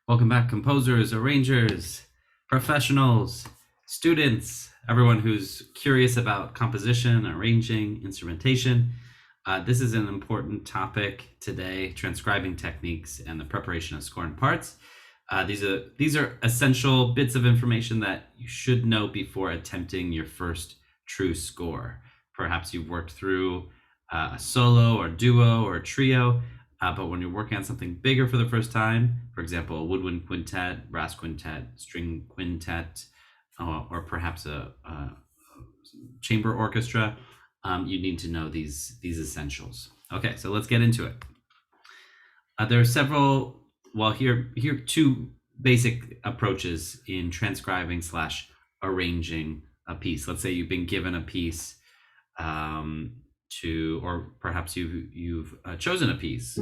Welcome back, composers, arrangers, professionals, students, everyone who's curious about composition, arranging, instrumentation. This is an important topic today, transcribing techniques and the preparation of score and parts. These are essential bits of information that you should know before attempting your first true score. Perhaps you've worked through a solo or duo or a trio, but when you're working on something bigger for the first time, for example, a woodwind quintet, brass quintet, string quintet, or perhaps a chamber orchestra, you need to know these essentials. Okay, so let's get into it. There are several, well, here are two basic approaches in transcribing / arranging a piece. Let's say you've been given a piece or perhaps you've chosen a piece.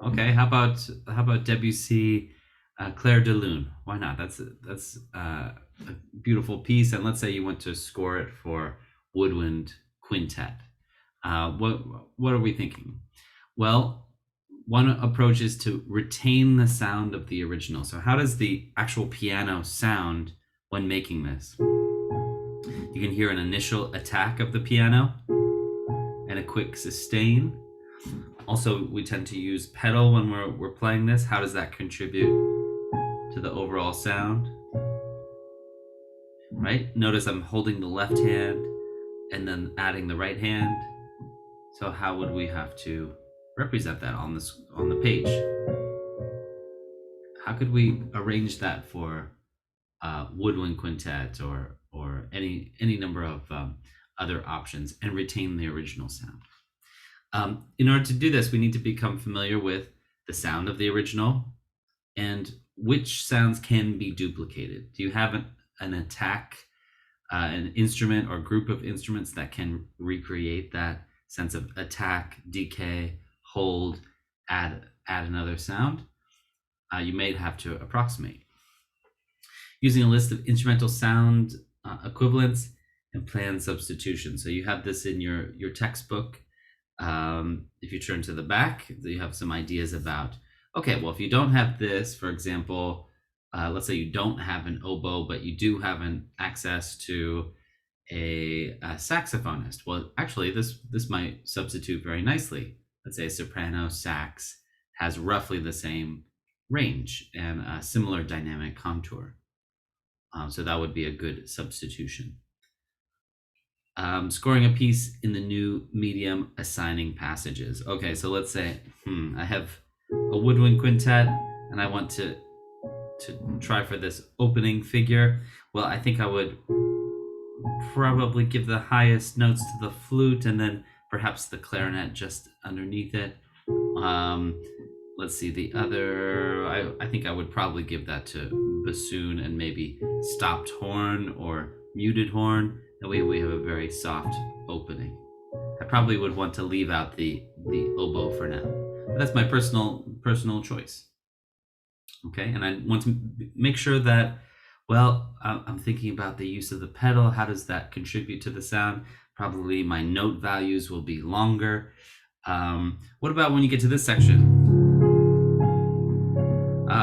Okay, how about Debussy, Clair de Lune? Why not? That's a beautiful piece, and let's say you want to score it for woodwind quintet. What are we thinking? Well, one approach is to retain the sound of the original. So how does the actual piano sound when making this? You can hear an initial attack of the piano and a quick sustain. Also, we tend to use pedal when we're playing this. How does that contribute to the overall sound? Right? Notice I'm holding the left hand and then adding the right hand. So how would we have to represent that on the page? How could we arrange that for woodwind quintet or any number of other options and retain the original sound? In order to do this, we need to become familiar with the sound of the original and which sounds can be duplicated. Do you have an attack, an instrument or group of instruments that can recreate that sense of attack, decay, hold, add another sound? You may have to approximate. Using a list of instrumental sound equivalents and plan substitution. So you have this in your textbook. If you turn to the back, you have some ideas about, okay, well, if you don't have this, for example, let's say you don't have an oboe, but you do have an access to a saxophonist. Well, actually, this might substitute very nicely. Let's say a soprano sax has roughly the same range and a similar dynamic contour. So that would be a good substitution. Scoring a piece in the new medium, assigning passages. Okay, so let's say I have a woodwind quintet and I want to try for this opening figure. Well, I think I would probably give the highest notes to the flute and then perhaps the clarinet just underneath it. Let's see, the other, I think I would probably give that to bassoon and maybe stopped horn or muted horn. That way we have a very soft opening. I probably would want to leave out the oboe for now. But that's my personal choice. Okay, and I want to make sure that, well, I'm thinking about the use of the pedal. How does that contribute to the sound? Probably my note values will be longer. What about when you get to this section?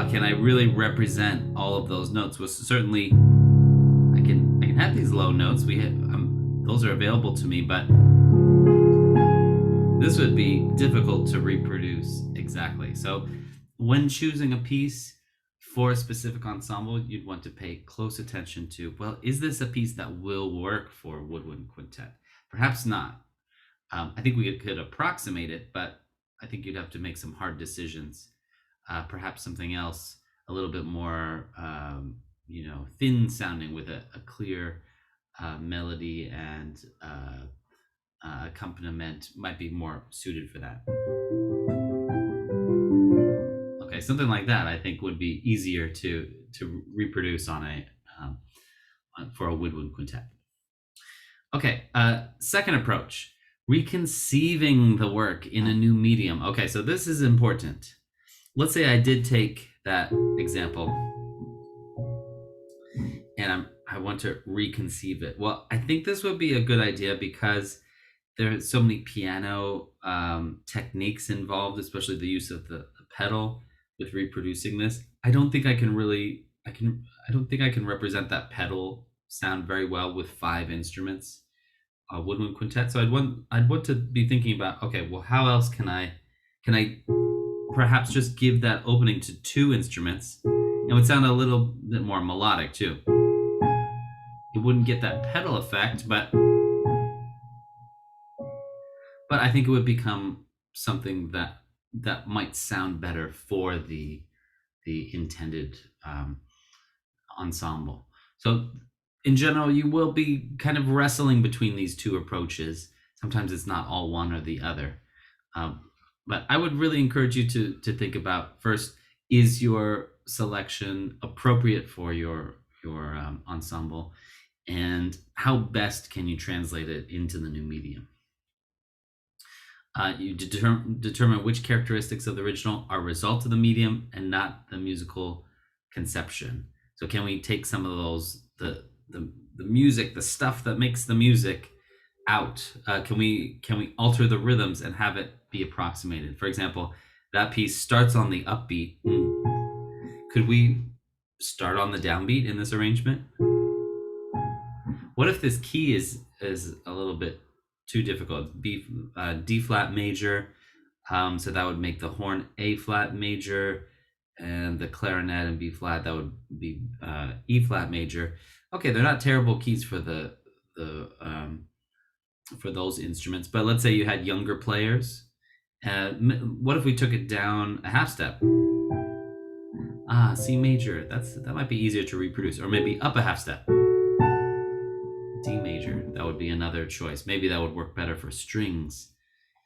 Can I really represent all of those notes? Well, certainly I can have these low notes. Those are available to me, but this would be difficult to reproduce exactly. So when choosing a piece for a specific ensemble, you'd want to pay close attention to, well, is this a piece that will work for woodwind quintet? Perhaps not. I think we could approximate it, but I think you'd have to make some hard decisions. Perhaps something else a little bit more, thin sounding with a clear melody and accompaniment might be more suited for that. Okay, something like that I think would be easier to reproduce on for a woodwind quintet. Okay, second approach, reconceiving the work in a new medium. Okay, so this is important. Let's say I did take that example and I want to reconceive it. Well, I think this would be a good idea because there are so many piano techniques involved, especially the use of the pedal with reproducing this. I don't think I can really, I don't think I can represent that pedal sound very well with 5 instruments, woodwind quintet. So I'd want to be thinking about, okay, well, how else can I perhaps just give that opening to 2 instruments? It would sound a little bit more melodic too. It wouldn't get that pedal effect, but I think it would become something that might sound better for the intended ensemble. So in general, you will be kind of wrestling between these 2 approaches. Sometimes it's not all one or the other. But I would really encourage you to think about, first, is your selection appropriate for your ensemble, and how best can you translate it into the new medium? You determine which characteristics of the original are a result of the medium and not the musical conception. So can we take some of those, the music, the stuff that makes the music out? Can we alter the rhythms and have it be approximated? For example, that piece starts on the upbeat. Could we start on the downbeat in this arrangement? What if this key is a little bit too difficult? D flat major, so that would make the horn A flat major, and the clarinet and B flat, that would be E flat major. Okay, they're not terrible keys for for those instruments, but let's say you had younger players. What if we took it down a half step? C major. That might be easier to reproduce, or maybe up a half step. D major. That would be another choice. Maybe that would work better for strings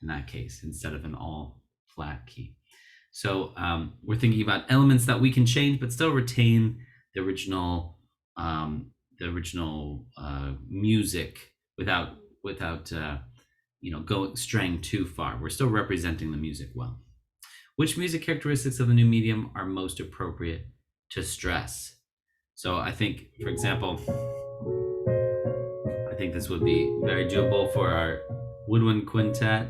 in that case instead of an all flat key. So we're thinking about elements that we can change but still retain the original music without straying too far. We're still representing the music well. Which music characteristics of the new medium are most appropriate to stress? So I think, for example, I think this would be very doable for our woodwind quintet,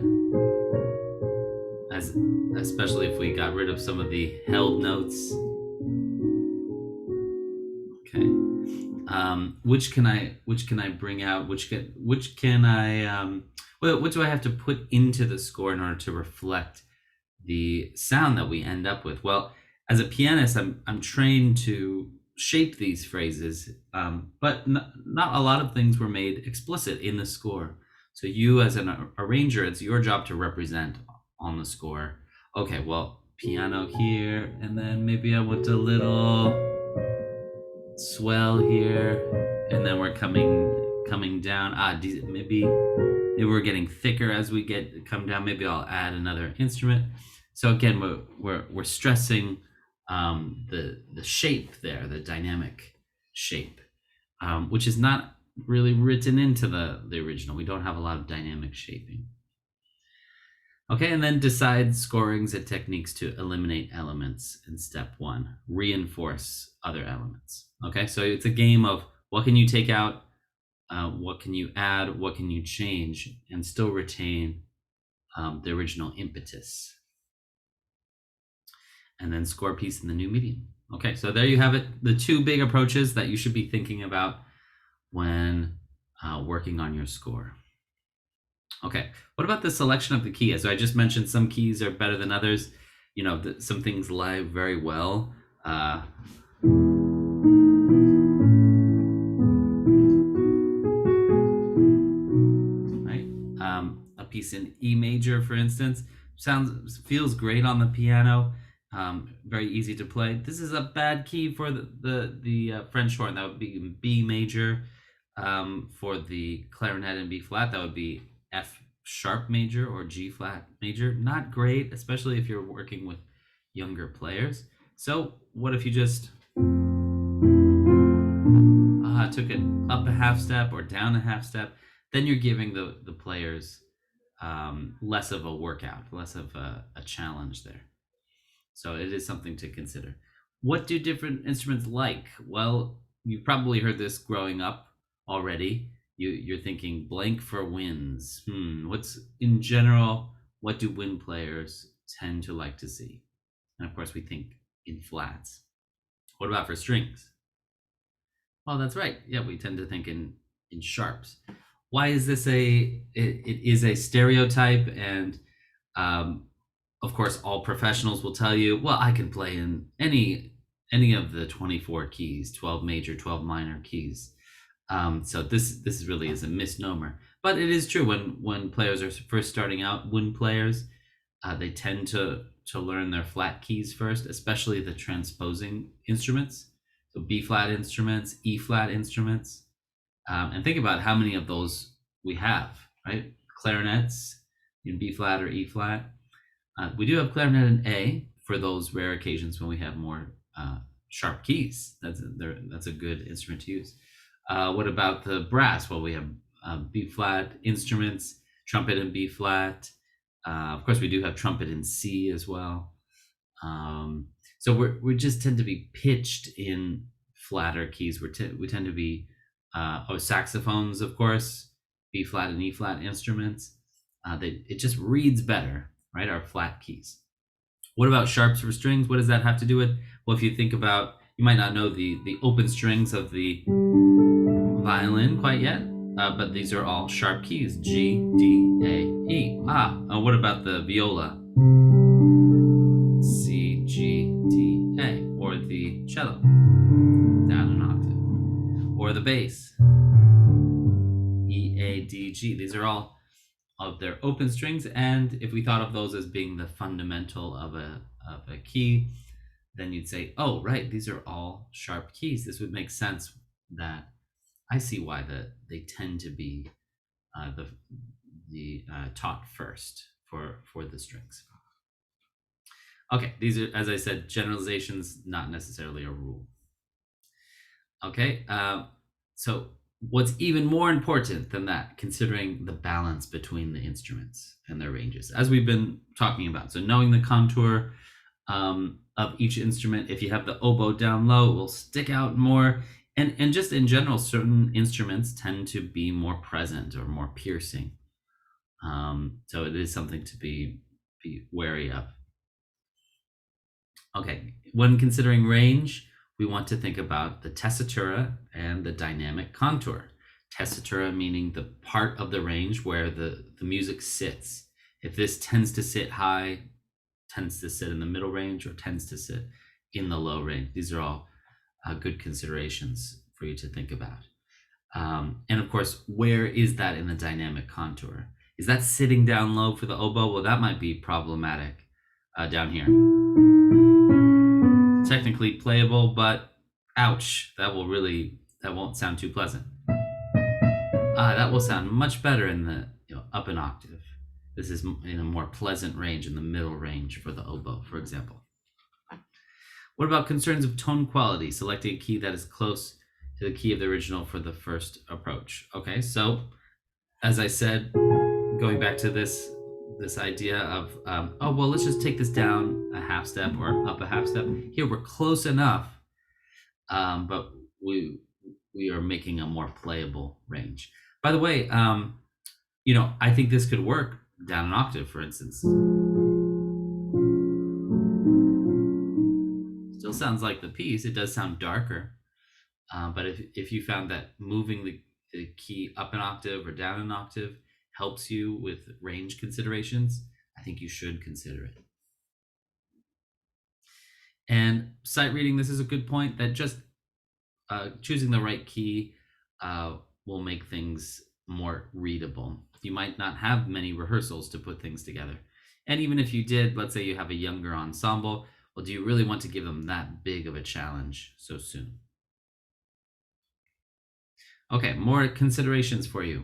especially if we got rid of some of the held notes. Okay. Which can I bring out? What do I have to put into the score in order to reflect the sound that we end up with? Well, as a pianist, I'm trained to shape these phrases, but not a lot of things were made explicit in the score. So you, as an arranger, it's your job to represent on the score. Okay, well, piano here, and then maybe I want a little swell here, and then we're coming down. Maybe we're getting thicker as we come down. Maybe I'll add another instrument. So again, we're stressing the shape there, the dynamic shape, which is not really written into the original. We don't have a lot of dynamic shaping. Okay, and then decide scorings and techniques to eliminate elements in step 1. Reinforce other elements. Okay, so it's a game of what can you take out, what can you add, what can you change, and still retain the original impetus. And then score a piece in the new medium. Okay, so there you have it, the 2 big approaches that you should be thinking about when working on your score. Okay, what about the selection of the key? As I just mentioned, some keys are better than others. Some things lie very well. Right? A piece in E major, for instance, feels great on the piano. Very easy to play. This is a bad key for the French horn. That would be B major. For the clarinet and B flat, that would be F sharp major or G flat major. Not great, especially if you're working with younger players. So what if you just took it up a half step or down a half step? Then you're giving the players less of a workout, less of a challenge there. So it is something to consider. What do different instruments like? Well, you've probably heard this growing up already. You're thinking blank for winds. What's in general, what do wind players tend to like to see? And of course, we think in flats. What about for strings? Well, that's right. Yeah, we tend to think in sharps. Why is this it is a stereotype, and of course, all professionals will tell you, well, I can play in any of the 24 keys, 12 major, 12 minor keys. So this really is a misnomer, but it is true when players are first starting out. Wind players, they tend to learn their flat keys first, especially the transposing instruments. So B flat instruments, E flat instruments, and think about how many of those we have, right? Clarinets in B flat or E flat. We do have clarinet in A for those rare occasions when we have more sharp keys. That's a good instrument to use. What about the brass? Well, we have B flat instruments, trumpet in B flat. Of course, we do have trumpet in C as well. So we just tend to be pitched in flatter keys. We tend to be saxophones, of course, B flat and E flat instruments. It just reads better, right? Our flat keys. What about sharps for strings? What does that have to do with? Well, if you think about, you might not know the open strings of the violin quite yet, but these are all sharp keys: G, D, A, E. What about the viola? C, G, D, A, or the cello, down an octave, or the bass, E, A, D, G. These are all of their open strings, and if we thought of those as being the fundamental of a key, then you'd say, oh, right, these are all sharp keys. This would make sense. That I see why they tend to be taught first for the strings. Okay, these are, as I said, generalizations, not necessarily a rule. Okay, so what's even more important than that, considering the balance between the instruments and their ranges, as we've been talking about. So knowing the contour of each instrument, if you have the oboe down low, it will stick out more. And just in general, certain instruments tend to be more present or more piercing. So it is something to be wary of. Okay, when considering range, we want to think about the tessitura and the dynamic contour. Tessitura meaning the part of the range where the music sits. If this tends to sit high, tends to sit in the middle range, or tends to sit in the low range. These are all good considerations for you to think about. And of course, where is that in the dynamic contour? Is that sitting down low for the oboe? Well, that might be problematic down here. Technically playable, but ouch, that won't sound too pleasant. That will sound much better in the up an octave. This is in a more pleasant range, in the middle range for the oboe, for example. What about concerns of tone quality? Selecting a key that is close to the key of the original for the first approach. Okay, so as I said, going back to this idea of, let's just take this down a half step or up a half step. Here we're close enough, but we are making a more playable range. By the way, I think this could work down an octave, for instance. Still sounds like the piece. It does sound darker, but if you found that moving the key up an octave or down an octave helps you with range considerations, I think you should consider it. And sight reading, this is a good point, that just choosing the right key will make things more readable. You might not have many rehearsals to put things together. And even if you did, let's say you have a younger ensemble, well, do you really want to give them that big of a challenge so soon? Okay, more considerations for you.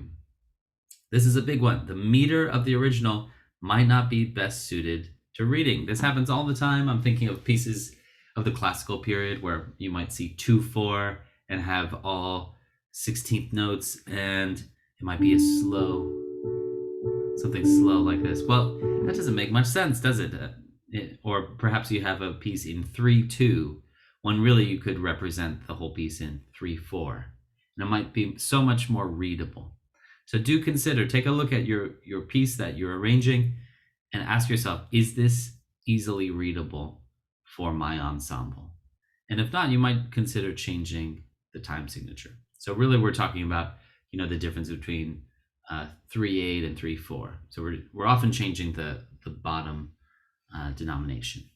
This is a big one. The meter of the original might not be best suited to reading. This happens all the time. I'm thinking of pieces of the classical period where you might see 2/4 and have all 16th notes, and it might be something slow like this. Well, that doesn't make much sense, does it? Or perhaps you have a piece in 3/2, when really you could represent the whole piece in 3/4, and it might be so much more readable. So do consider, take a look at your piece that you're arranging and ask yourself, is this easily readable for my ensemble. And if not, you might consider changing the time signature. So really we're talking about, the difference between 3/8 and 3/4. So we're often changing the bottom denomination.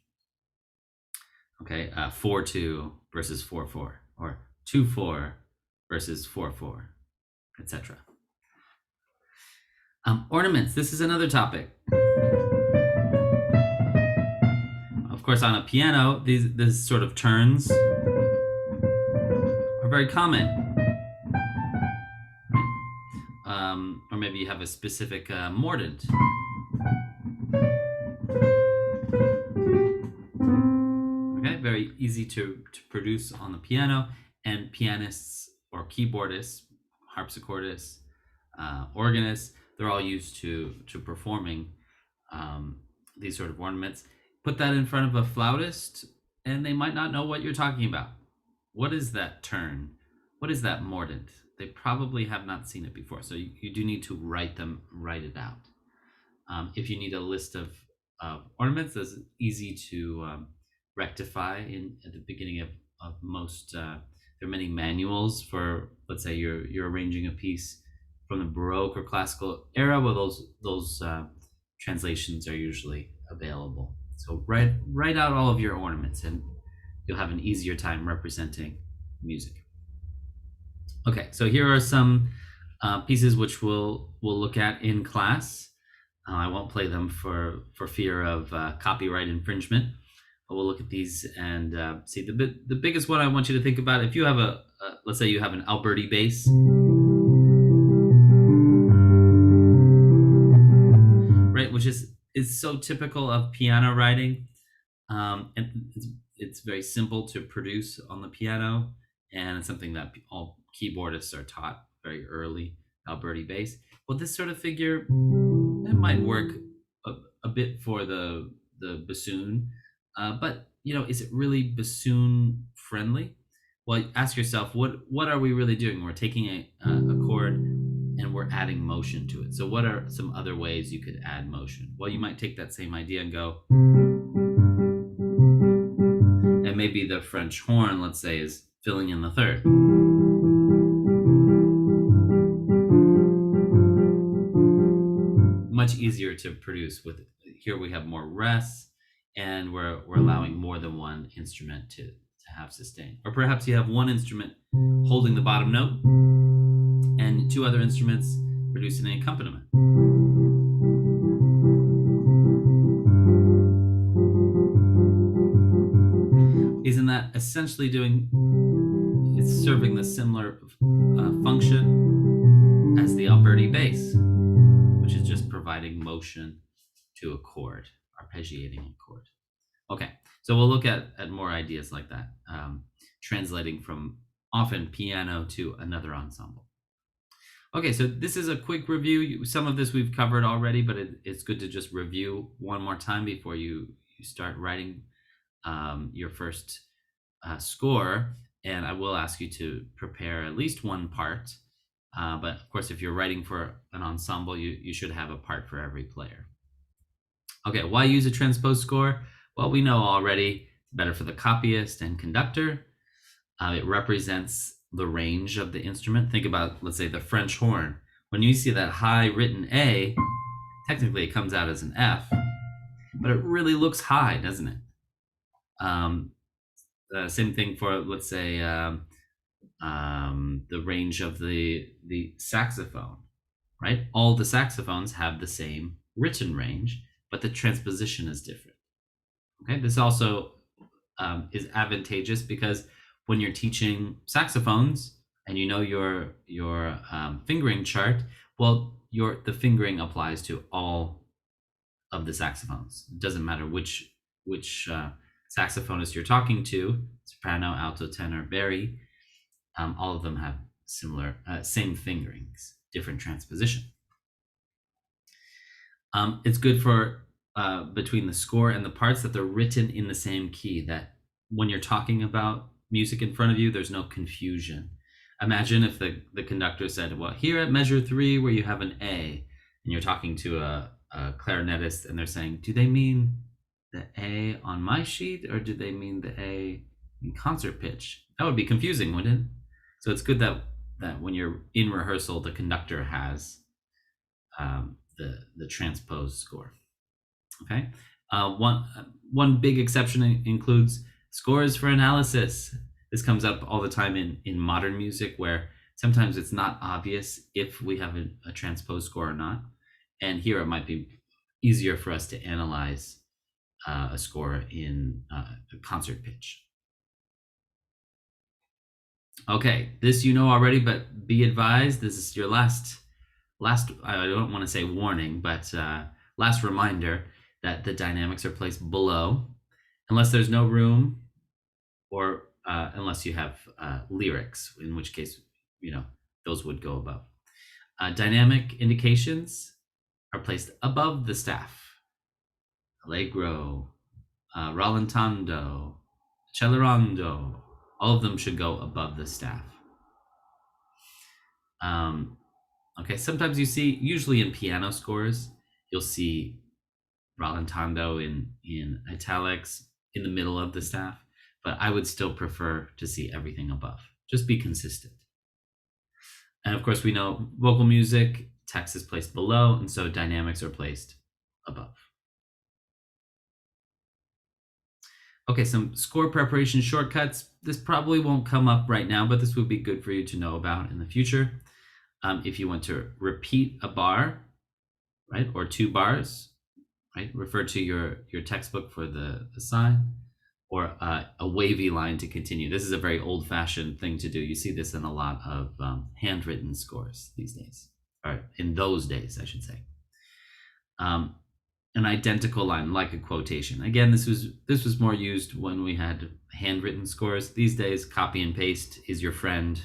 Okay, 4/2 versus 4/4, or 2/4 versus 4/4, etc. Ornaments. This is another topic. Of course, on a piano, these sort of turns are very common. Or maybe you have a specific mordent. Okay, very easy to produce on the piano, and pianists or keyboardists, harpsichordists, organists, they're all used to performing these sort of ornaments. Put that in front of a flautist, and they might not know what you're talking about. What is that turn? What is that mordent? They probably have not seen it before, so you do need to write it out. If you need a list of ornaments, that's easy to rectify at the beginning of most. There are many manuals for, let's say you're arranging a piece from the Baroque or classical era. Well, those translations are usually available. So write out all of your ornaments, and you'll have an easier time representing music. Okay, so here are some pieces which we'll look at in class. I won't play them for fear of copyright infringement, but we'll look at these and see. The biggest one I want you to think about, if you have let's say you have an Alberti bass, right, which is so typical of piano writing, and it's very simple to produce on the piano, and it's something that all keyboardists are taught very early, Alberti bass. Well, this sort of figure, it might work a bit for the bassoon, but is it really bassoon friendly? Well, ask yourself, what are we really doing? We're taking a chord and we're adding motion to it. So what are some other ways you could add motion? Well, you might take that same idea and go, and maybe the French horn, let's say, is filling in the third. Much easier to produce with. Here we have more rests, and we're allowing more than one instrument to have sustain. Or perhaps you have one instrument holding the bottom note and two other instruments producing an accompaniment. Isn't that essentially it's serving the similar function as the Alberti bass, which is just providing motion to a chord, arpeggiating a chord. Okay, so we'll look at more ideas like that, translating from often piano to another ensemble. Okay, so this is a quick review. Some of this we've covered already, but it's good to just review one more time before you start writing your first score. And I will ask you to prepare at least one part. But of course, if you're writing for an ensemble, you should have a part for every player. Okay, why use a transposed score? Well, we know already it's better for the copyist and conductor. It represents the range of the instrument. Think about, let's say, the French horn. When you see that high written A, technically it comes out as an F, but it really looks high, doesn't it? Same thing for, let's say, the range of the saxophone, right? All the saxophones have the same written range, but the transposition is different. Okay, this also is advantageous because when you're teaching saxophones and you know your fingering chart, well, the fingering applies to all of the saxophones. It doesn't matter which saxophonist you're talking to, soprano, alto, tenor, bari. All of them have similar, same fingerings, different transposition. It's good for between the score and the parts that they're written in the same key, that when you're talking about music in front of you, there's no confusion. Imagine if the conductor said, well, here at measure 3 where you have an A, and you're talking to a clarinetist and they're saying, do they mean the A on my sheet, or do they mean the A in concert pitch? That would be confusing, wouldn't it? So it's good that when you're in rehearsal, the conductor has the transpose score. Okay. One big exception includes scores for analysis. This comes up all the time in modern music, where sometimes it's not obvious if we have a transpose score or not. And here it might be easier for us to analyze a score in a concert pitch. Okay, this you know already, but be advised, this is your last, I don't want to say warning, but last reminder that the dynamics are placed below, unless there's no room, or unless you have lyrics, in which case, those would go above. Dynamic indications are placed above the staff. Allegro, rallentando, accelerando, all of them should go above the staff. Okay, sometimes you see, usually in piano scores, you'll see rallentando in italics in the middle of the staff, but I would still prefer to see everything above. Just be consistent. And of course, we know vocal music, text is placed below, and so dynamics are placed above. Okay, some score preparation shortcuts. This probably won't come up right now, but this would be good for you to know about in the future. If you want to repeat a bar, right, or 2 bars, right, refer to your textbook for the sign, or a wavy line to continue. This is a very old-fashioned thing to do. You see this in a lot of handwritten scores these days, or in those days, I should say. An identical line, like a quotation. Again, this was more used when we had handwritten scores. These days, copy and paste is your friend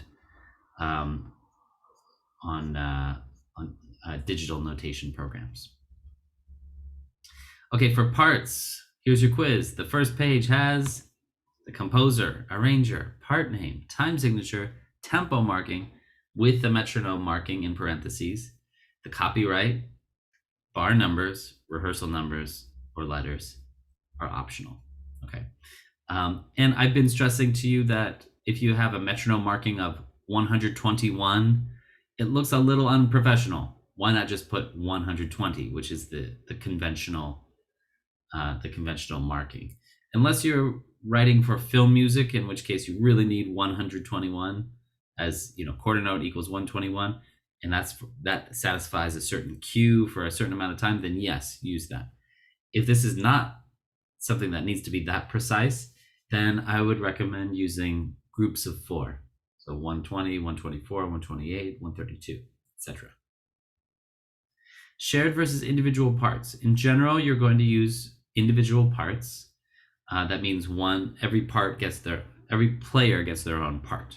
on digital notation programs. Okay, for parts, here's your quiz. The first page has the composer, arranger, part name, time signature, tempo marking with the metronome marking in parentheses, the copyright, bar numbers, rehearsal numbers, or letters are optional. Okay. And I've been stressing to you that if you have a metronome marking of 121, it looks a little unprofessional. Why not just put 120, which is the conventional marking? Unless you're writing for film music, in which case you really need 121, as quarter note equals 121, and that satisfies a certain cue for a certain amount of time, then yes, use that. If this is not something that needs to be that precise, then I would recommend using groups of 4. So 120, 124, 128, 132, etc. Shared versus individual parts. In general, you're going to use individual parts. That means every player gets their own part.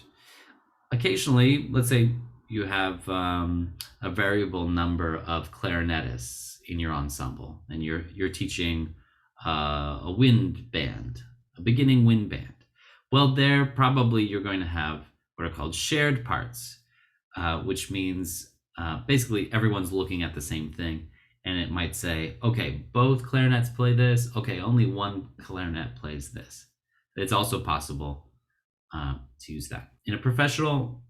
Occasionally, let's say you have a variable number of clarinetists in your ensemble, and you're teaching a wind band, a beginning wind band. Well, there probably you're going to have what are called shared parts, which means basically everyone's looking at the same thing, and it might say, okay, both clarinets play this. Okay, only one clarinet plays this. It's also possible to use that. In a professional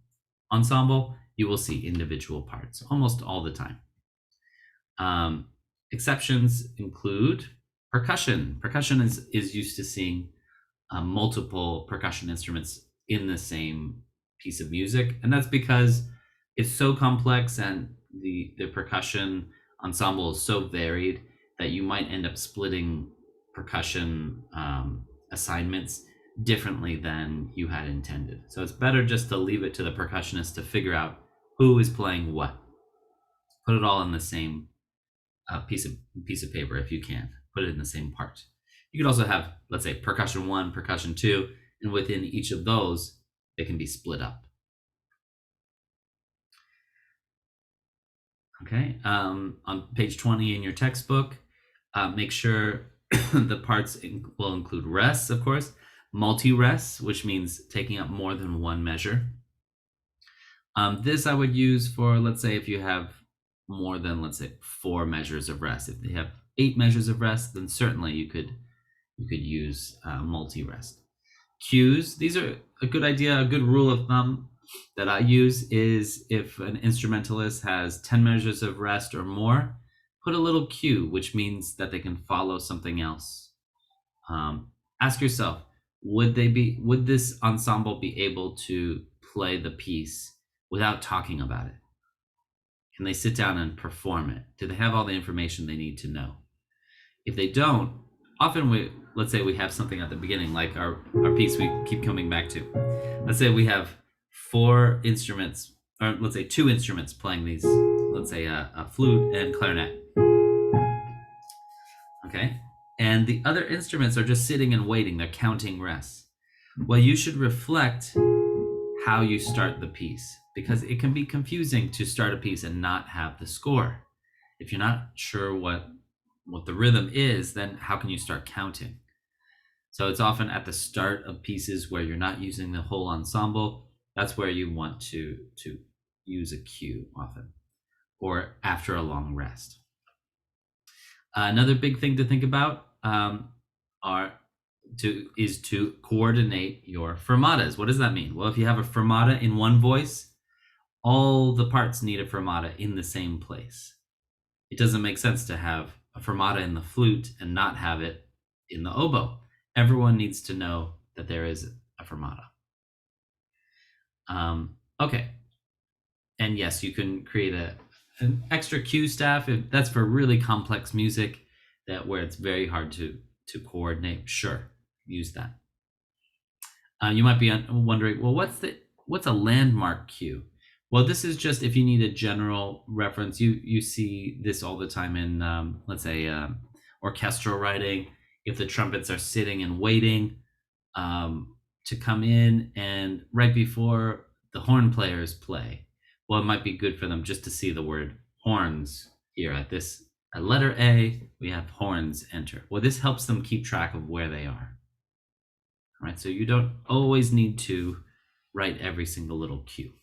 ensemble, you will see individual parts almost all the time. Exceptions include percussion. Percussion is used to seeing multiple percussion instruments in the same piece of music, and that's because it's so complex and the percussion ensemble is so varied that you might end up splitting percussion assignments differently than you had intended. So it's better just to leave it to the percussionist to figure out who is playing what. Put it all in the same piece of paper if you can. Put it in the same part. You could also have, let's say, percussion 1, percussion 2, and within each of those, they can be split up. Okay, on page 20 in your textbook, make sure the parts will include rests, of course, multi-rests, which means taking up more than one measure. This I would use for, let's say, if you have more than, let's say, 4 measures of rest. If they have 8 measures of rest, then certainly you could you could use multi-rest. Cues, these are a good idea. A good rule of thumb that I use is if an instrumentalist has 10 measures of rest or more, put a little cue, which means that they can follow something else. Ask yourself, would this ensemble be able to play the piece without talking about it? Can they sit down and perform it? Do they have all the information they need to know? If they don't, often let's say we have something at the beginning, like our piece we keep coming back to. Let's say we have 4 instruments, or let's say 2 instruments playing these, let's say a flute and clarinet. Okay, and the other instruments are just sitting and waiting, they're counting rests. Well, you should reflect how you start the piece, because it can be confusing to start a piece and not have the score. If you're not sure what the rhythm is, then how can you start counting? So it's often at the start of pieces where you're not using the whole ensemble, that's where you want to use a cue often, or after a long rest. Another big thing to think about is to coordinate your fermatas. What does that mean? Well, if you have a fermata in one voice, all the parts need a fermata in the same place. It doesn't make sense to have a fermata in the flute and not have it in the oboe. Everyone needs to know that there is a fermata. Okay. And yes, you can create an extra cue staff if that's for really complex music where it's very hard to coordinate. Sure, use that. You might be wondering, well, what's a landmark cue? Well, this is just if you need a general reference. You see this all the time in, let's say, orchestral writing. If the trumpets are sitting and waiting to come in, and right before the horn players play, well, it might be good for them just to see the word horns here at letter A, we have horns enter. Well, this helps them keep track of where they are. All right, so you don't always need to write every single little cue.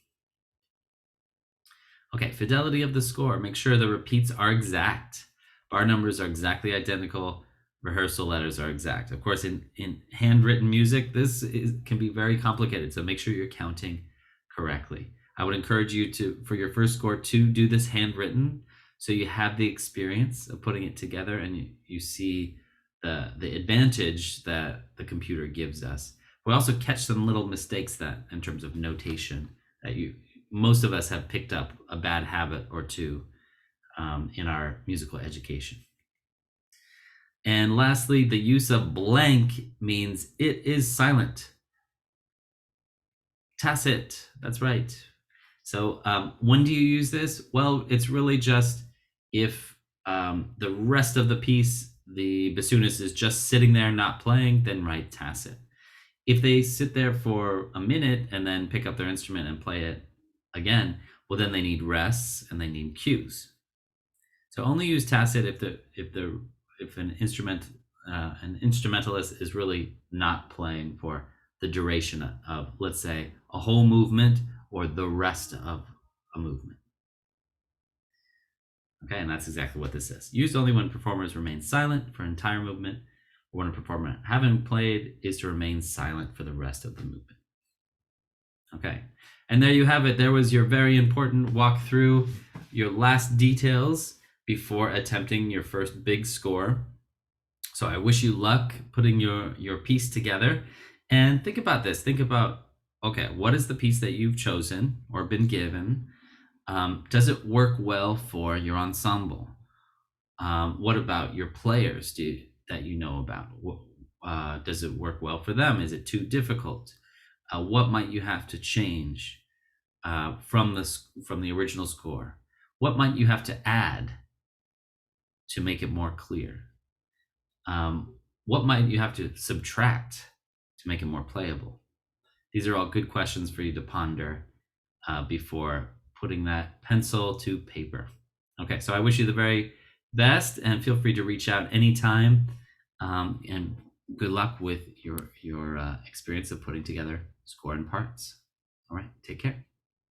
Okay, fidelity of the score. Make sure the repeats are exact. Bar numbers are exactly identical. Rehearsal letters are exact. Of course, in handwritten music, this can be very complicated, so make sure you're counting correctly. I would encourage you for your first score, to do this handwritten, so you have the experience of putting it together and you see the advantage that the computer gives us. We also catch some little mistakes that, in terms of notation, that most of us have picked up a bad habit or two in our musical education. And lastly, the use of blank means it is silent. Tacit, that's right. So when do you use this? Well, it's really just if the rest of the piece, the bassoonist is just sitting there not playing, then write tacit. If they sit there for a minute and then pick up their instrument and play it again, well, then they need rests and they need cues. So only use tacit if an instrumentalist is really not playing for the duration of, let's say, a whole movement or the rest of a movement. Okay, and that's exactly what this says. Used only when performers remain silent for entire movement, or when a performer having played is to remain silent for the rest of the movement. Okay, and there you have it. There was your very important walk through your last details before attempting your first big score. So I wish you luck putting your piece together, and think about this. Think about, okay, what is the piece that you've chosen or been given? Does it work well for your ensemble? What about your players that you know about? Does it work well for them? Is it too difficult? What might you have to change from the original score? What might you have to add to make it more clear? What might you have to subtract to make it more playable? These are all good questions for you to ponder before putting that pencil to paper. Okay, so I wish you the very best, and feel free to reach out anytime. And good luck with your experience of putting together score and parts. All right, take care.